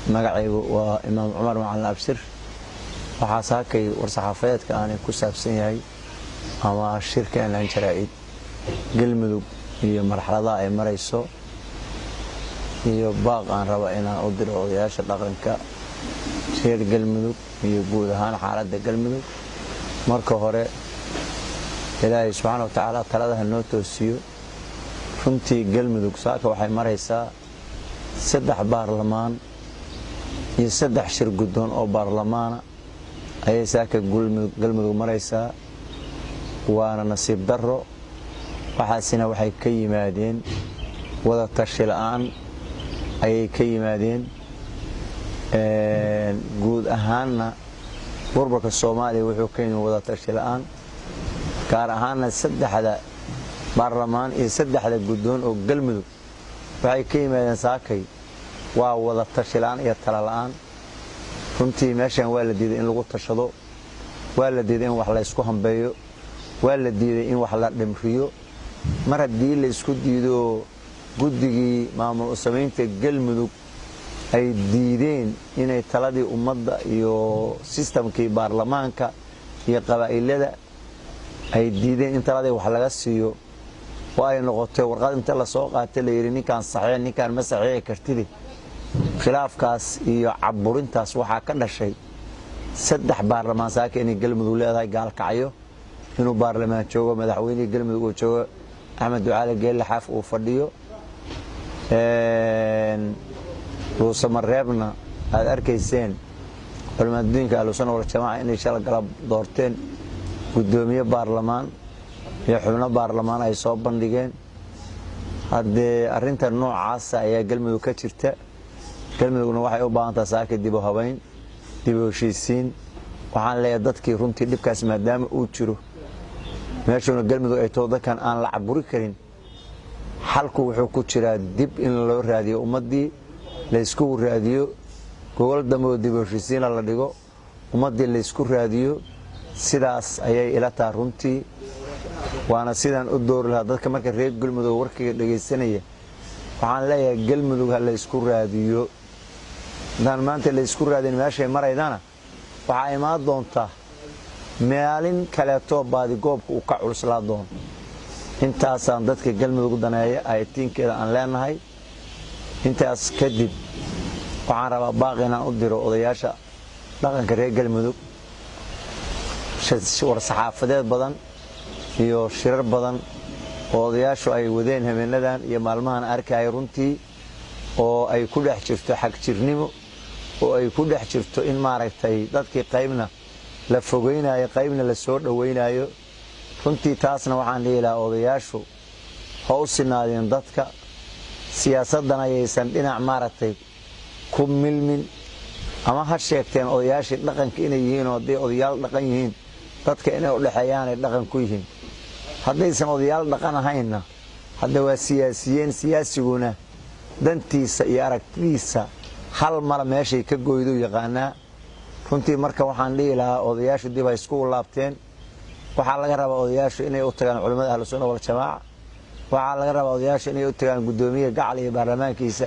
magacaygu waa imaam cumar macalin abshir waxaa saakay war-saxaafadeedka aanay ku saabsan yahay ama shirka inaan jaraa'id galmudug iyo marxaladaha ay marayso iyo baaq aan raba inaan u diro odayaasha dhaqanka reer galmudug iyo guud ahaan xaaladda galmudug marka hore ilaahay subxaana wa tacaala taladaha noo toosiyo runtii galmudug saaka waxay maraysaa 3 baarlamaan iyo 3 shir guddoon oo baarlamaana ayay saaka galmudug maraysaa waana nasiib darro waxaasina waxay ka yimaadeen wada tashi la'aan ayay ka yimaadeen guud ahaanna burburka Soomaaliya wuxuu keenay wada tashi la'aan gaar ahaanna 3 baarlamaan iyo 3 guddoon oo galmudug waxay ka yimaadeen saakay waa wada tashi la'aan iyo talo la'aan runtii meeshan waa la diiday in lagu tashado waa la diiday in wax la isku hambeeyo waa la diiday in wax la dhimriyo mar haddii la isku diido guddigii maamul samaynta galmudug ay diideen inay taladii ummadda iyo systemkii baarlamaanka iyo qabaa'ilada ay diideen in taladii wax laga siiyo oo ay noqotay warqad inta la soo qaatay la yiri ninkaan saxiix ninkaan ma saxiix kartid khilaafkaas iyo caburintaas waxaa ka dhashay 3 baarlamaan saaka in galmudug leedahay gaalkacyo inuu baarlamaan joogo madaxweynaha galmudug uu joogo Axmed Ducaale Geelle Xaaf uu fadhiyo Ruusamareebna aad arkayseen culimadiinka ahlusunna wal jamaa inay shal galab doorteen gudoomiye baarlamaan iyo xubno baarlamaan ay soo bandhigeen hadee arinta noocaas ayaa galmudug ka jirta galmudugna waxay u baahan tahay saaka dib u habeyn dib u heshiisiin waxaan leeyahay dadkii runtii dhibkaas maadaama uu jiro meeshuna galmudug ay toodakan aan la caburi karin xalku wuxuu ku jiraa dib in loo raadiyo ummadii la isku raadiyo gobol dambe dib u heshiisiin la dhigo ummadii la isku raadiyo sidaas ayay ila taa runtii waana sidaan u door lahaa dadka marka reer galmudug warkiga dhageysanaya waxaan leeyahay galmudug la isku raadiyo dan maanta la isku raadin meesha maraydana waxa imaan doonta maalin kale to baadi goobku uu ka culslaa doon intaasaan dadka galmudug daneeya ay tiinkeeda aan leenahay intaas kadib waxaan rabaa baaq inaan u diro odayaasha dhaqanka reer galmudug war-saxaafadeed badan iyo shirar badan oo odayaashu ay wadeen habeenadan iyo maalmahan arkay runtii oo ay ku dhex jirto xaq jirnimo oo ay ku dhex jirto in maaragtay dadkii qaybna la fogeynayo qaybna la soo dhaweynayo runtii taasna waxaan leeyahay odayaashu hawsinaadeen dadka siyaasadana aysan dhinac maaragtay ku milmin ama ha sheegteen odayaashii dhaqanka inay yihiin oo haday odayaal dhaqan yihiin dadka inay u dhaxeeyaan ay dhaqan ku yihiin haddaysan odayaal dhaqan ahayna hadda waa siyaasiyiin siyaasiguna dantiisa iyo aragtidiisa hal mar meeshay ka gooydo yaqaanaa runtii marka waxaan leeyahay odayaashu dib ay isku laabteen waxa laga rabaa odayaashu inay u tagaan culimada ahlusunna wal jamaa waxa laga rabaa odayaashu inay u tagaan gudoomiyaha gacal iyo baarlamaankiisa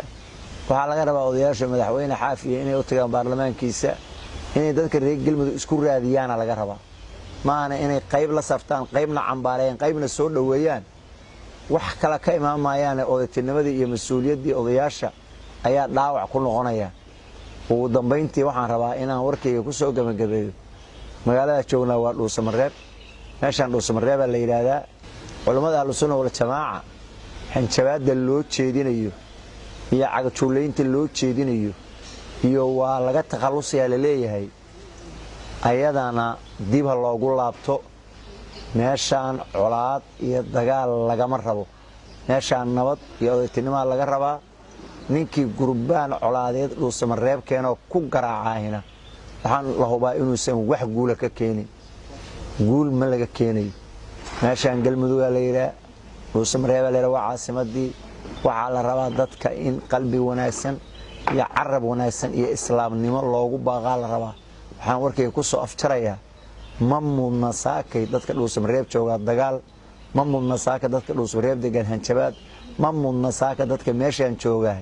waxa laga rabaa odayaashu madaxweyne xaafiye inay u tagaan baarlamaankiisa inay dadka reer galmudug isku raadiyaan laga rabaa maana inay qayb la saftaan qaybna cambaareeyaan qaybna soo dhaweeyaan wax kala ka imaamayaan odaytinimadii iyo mas'uuliyadii odayaasha ayaa dhaawac ku noqonaya ugu dambeyntii waxaan rabaa inaan warkayga ku soo gabagabeeyo magaalada joogna waa Dhuusamareeb meeshan Dhuusamareeb la yiraahdaa culimada ahlusunna wal jamaa hanjabaada loo jeedinayo iyo cagjuuleynta loo jeedinayo iyo waa laga takhalusiyaa la leeyahay ayadana dib loogu laabto meeshan colaad iyo dagaal lagama rabo meeshan nabad iyo odaytinimo laga rabaa ninkii gurbaan colaadeed Dhuusamareeb keeno ku garaacayna waxaan la hubaa inuu san wax guul ka keenin guul ma laga keenay meeshan galmudug la yiraahdo Dhuusamareeb la yiraahdo waa caasimadii waxa la rabaa dadka in qalbi wanaagsan iyo carab wanaagsan iyo islaamnimo loogu baaqaa la rabaa waxaan warkayga ku soo afjaraya mamnuuna saakay dadka Dhuusamareeb jooga dagaal mamnuuna saaka dadka Dhuusamareeb degan hanjabaad mamnuuna saaka dadka meeshan jooga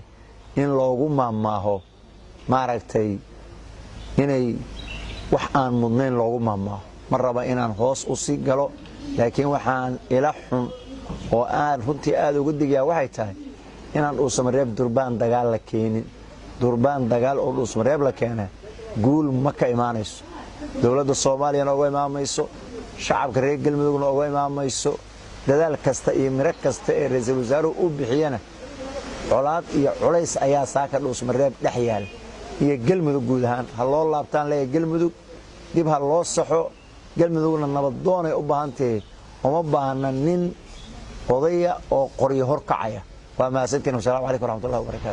in loogu maamaaho maaragtay inay wax aan mudnayn loogu maamulaa ma raba inaan hoos u sii galo laakiin waxaan ila xun oo aan runtii aad uga digayaa waxay tahay inaan dhuusamareeb durbaan dagaal la keenin durbaan dagaal oo dhuusamareeb la keena guul ma ka imaanayso dowladda Soomaaliya uga imaamayso shacabka reer galmudugna uga imaamayso dadaal kasta iyo miro kasta ee ra'iisul wasaaruhu u bixiyana colaad iyo culays ayaa saaka dhuusamareeb dhex yaal iyo galmudug guud ahaan ha loo laabtaan leeyahay galmudug dib ha loo saxo galmudugna nabadoon ay u baahan tahay uma baahna nin odaya oo qoryo hor kacaya waa mahadsantiin. Assalaamu calaykum waraxmatullaahi wabarakaatuh.